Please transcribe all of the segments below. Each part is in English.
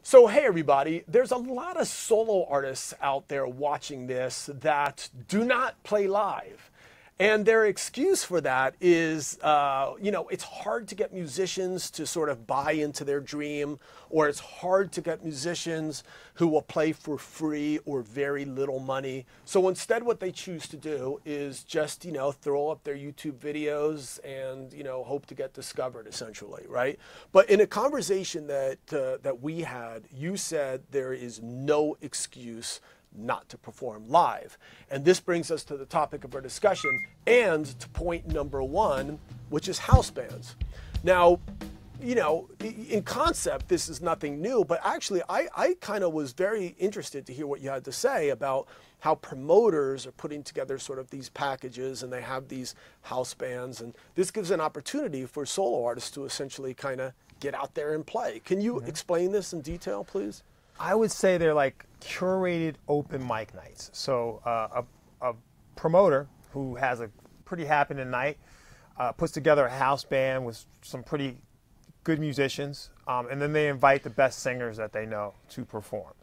So hey everybody, there's a lot of solo artists out there watching this that do not play live. And their excuse for that is, it's hard to get musicians to sort of buy into their dream, or it's hard to get musicians who will play for free or very little money. So instead what they choose to do is just, throw up their YouTube videos and, hope to get discovered essentially, right? But in a conversation that we had, you said there is no excuse not to perform live. And this brings us to the topic of our discussion and to point number one, which is house bands. Now, in concept, this is nothing new, but actually I kind of was very interested to hear what you had to say about how promoters are putting together sort of these packages and they have these house bands, and this gives an opportunity for solo artists to essentially kind of get out there and play. Can you explain this in detail, please? I would say they're like curated open mic nights. So a promoter who has a pretty happening night puts together a house band with some pretty good musicians, and then they invite the best singers that they know to perform.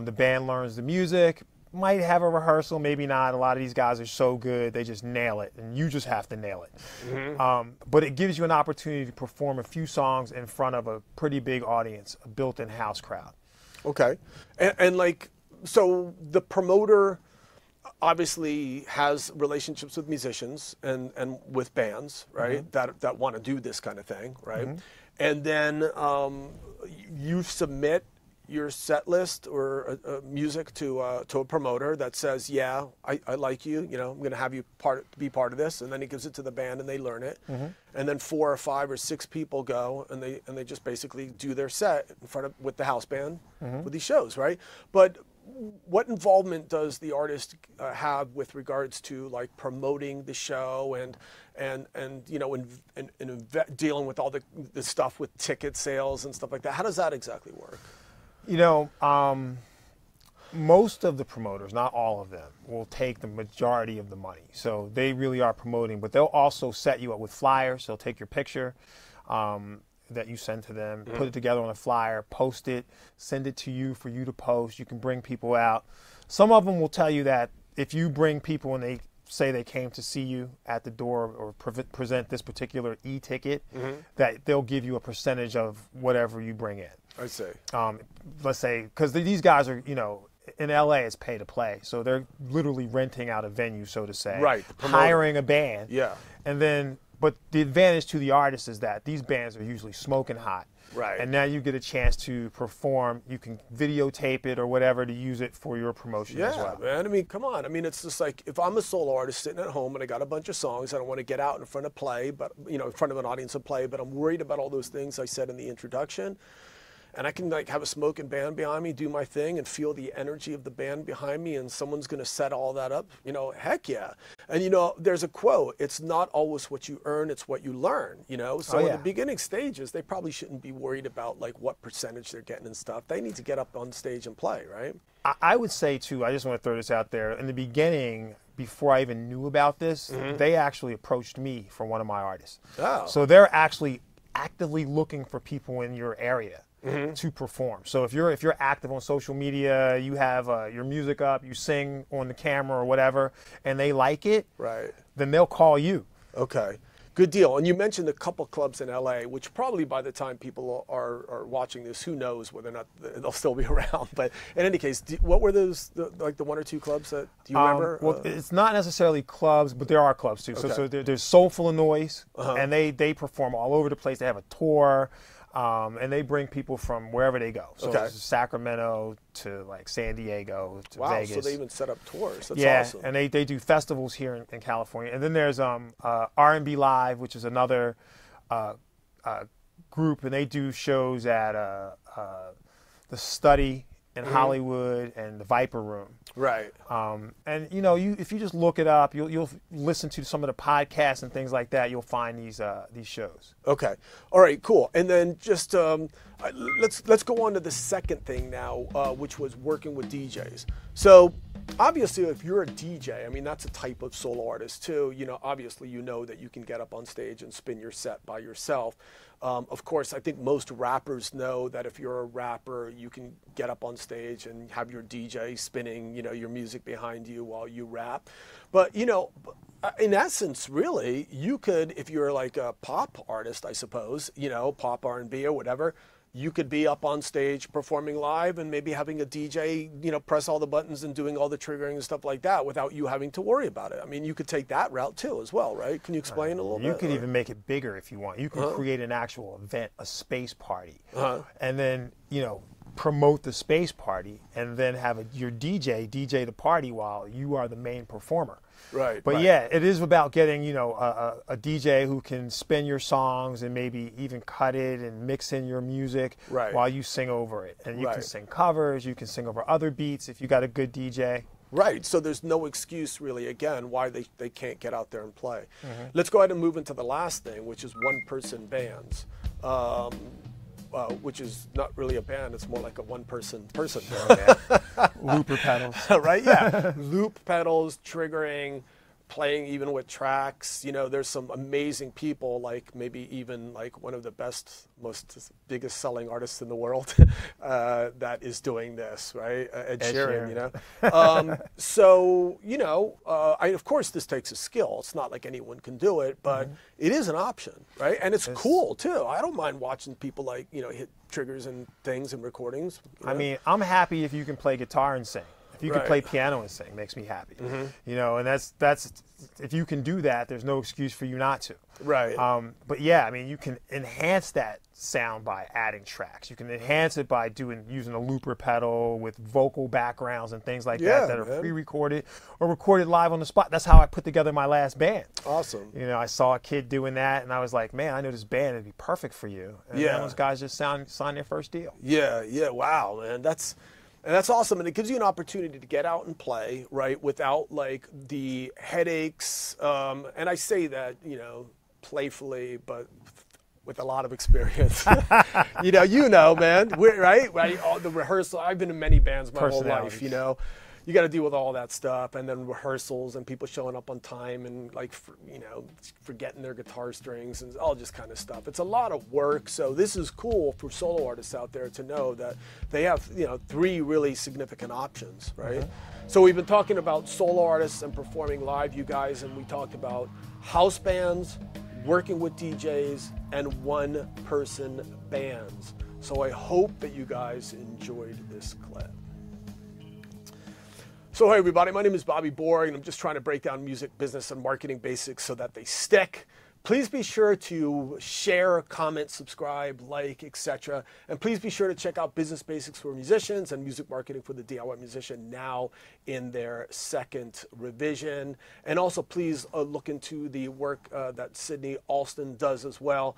The band learns the music, might have a rehearsal, maybe not. A lot of these guys are so good, they just nail it, and you just have to nail it. Mm-hmm. But it gives you an opportunity to perform a few songs in front of a pretty big audience, a built-in house crowd. Okay. And so the promoter obviously has relationships with musicians and with bands, right? Mm-hmm. that want to do this kind of thing, right? Mm-hmm. And then you submit your set list or music to a promoter that says, yeah, I like you, I'm going to have you be part of this, and then he gives it to the band and they learn it. Mm-hmm. And then 4 or 5 or 6 people go and they just basically do their set in front of with the house band with these shows, right? But what involvement does the artist have with regards to like promoting the show and dealing with all the stuff with ticket sales and stuff like that? How does that exactly work? Most of the promoters, not all of them, will take the majority of the money. So they really are promoting, but they'll also set you up with flyers. They'll take your picture that you send to them, put it together on a flyer, post it, send it to you for you to post. You can bring people out. Some of them will tell you that if you bring people and they say they came to see you at the door or present this particular e-ticket, that they'll give you a percentage of whatever you bring in. I see. Let's say, because these guys are, in LA it's pay to play. So they're literally renting out a venue, so to say. Right. Hiring a band. Yeah. And then, but the advantage to the artist is that these bands are usually smoking hot. Right. And now you get a chance to perform. You can videotape it or whatever to use it for your promotion as well. Yeah, man. I mean, come on. I mean, it's just like if I'm a solo artist sitting at home and I got a bunch of songs, I don't want to get out in front of in front of an audience and play, but I'm worried about all those things I said in the introduction. And I can like have a smoking band behind me, do my thing, and feel the energy of the band behind me, and someone's going to set all that up. Heck yeah. And there's a quote: "It's not always what you earn; it's what you learn." So in the beginning stages, they probably shouldn't be worried about like what percentage they're getting and stuff. They need to get up on stage and play, right? I would say too. I just want to throw this out there. In the beginning, before I even knew about this, they actually approached me for one of my artists. Oh. So they're actually actively looking for people in your area to perform. So if you're active on social media, you have your music up, you sing on the camera or whatever, and they like it, right? Then they'll call you. Okay, good deal. And you mentioned a couple clubs in LA, which probably by the time people are watching this, who knows whether or not they'll still be around. But in any case, what were those like the 1 or 2 clubs that do you remember? Well, it's not necessarily clubs, but there are clubs too. Okay. So there's Soulful of Noise, and they perform all over the place. They have a tour. And they bring people from wherever they go. So Sacramento to like San Diego to Vegas. So they even set up tours. That's awesome. And they do festivals here in California. And then there's R&B Live, which is another group, and they do shows at the Study in Hollywood and the Viper Room. Right. And if you just look it up, you'll listen to some of the podcasts and things like that. You'll find these shows. Okay. All right. Cool. And then just let's go on to the second thing now, which was working with DJs. So obviously, if you're a DJ, I mean, that's a type of solo artist too. Obviously, that you can get up on stage and spin your set by yourself. Of course, I think most rappers know that if you're a rapper, you can get up on stage and have your DJ spinning, your music behind you while you rap. But, in essence, really, you could, if you're like a pop artist, I suppose, pop R&B or whatever, you could be up on stage performing live and maybe having a DJ, press all the buttons and doing all the triggering and stuff like that without you having to worry about it. I mean, you could take that route too as well, right? Can you explain a little bit? You could even make it bigger if you want. You can create an actual event, a space party, and then, promote the space party and then have your DJ the party while you are the main performer. Right. But right. yeah, it is about getting, a DJ who can spin your songs and maybe even cut it and mix in your music while you sing over it. And you can sing covers, you can sing over other beats if you got a good DJ. Right. So there's no excuse really, again, why they can't get out there and play. Let's go ahead and move into the last thing, which is one-person bands. Which is not really a band, it's more like a one-person band. Looper pedals. Right, yeah. Loop pedals, triggering, playing even with tracks. There's some amazing people, like maybe even like one of the biggest selling artists in the world that is doing this, right? Ed Sheeran. So, of course this takes a skill. It's not like anyone can do it, but it is an option, right? And it's cool too. I don't mind watching people hit triggers and things and recordings. I mean, I'm happy if you can play guitar and sing. If you can play piano and sing, makes me happy. And that's if you can do that, there's no excuse for you not to. Right. But yeah, I mean, you can enhance that sound by adding tracks. You can enhance it by using a looper pedal with vocal backgrounds and things like that are pre-recorded or recorded live on the spot. That's how I put together my last band. Awesome. I saw a kid doing that, and I was like, man, I know this band would be perfect for you. And then those guys just signed their first deal. Yeah. Wow, man, that's awesome, and it gives you an opportunity to get out and play, right, without like the headaches. And I say that, playfully, but with a lot of experience. Man, right? All the rehearsal. I've been in many bands my whole life. You got to deal with all that stuff, and then rehearsals and people showing up on time and forgetting their guitar strings and all this kind of stuff. It's a lot of work. So this is cool for solo artists out there to know that they have 3 really significant options, right? So we've been talking about solo artists and performing live, you guys, and we talked about house bands, working with DJs, and one-person bands. So I hope that you guys enjoyed this clip. So hey everybody, my name is Bobby Borg, and I'm just trying to break down music, business, and marketing basics so that they stick. Please be sure to share, comment, subscribe, like, etc. And please be sure to check out Business Basics for Musicians and Music Marketing for the DIY Musician now in their 2nd revision. And also please look into the work that Sydney Alston does as well.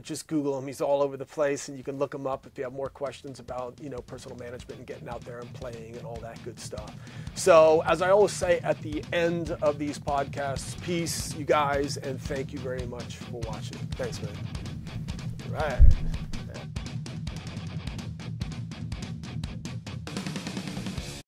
Just Google him. He's all over the place, and you can look him up if you have more questions about personal management and getting out there and playing and all that good stuff. So as I always say at the end of these podcasts, peace, you guys, and thank you very much for watching. Thanks, man. All right.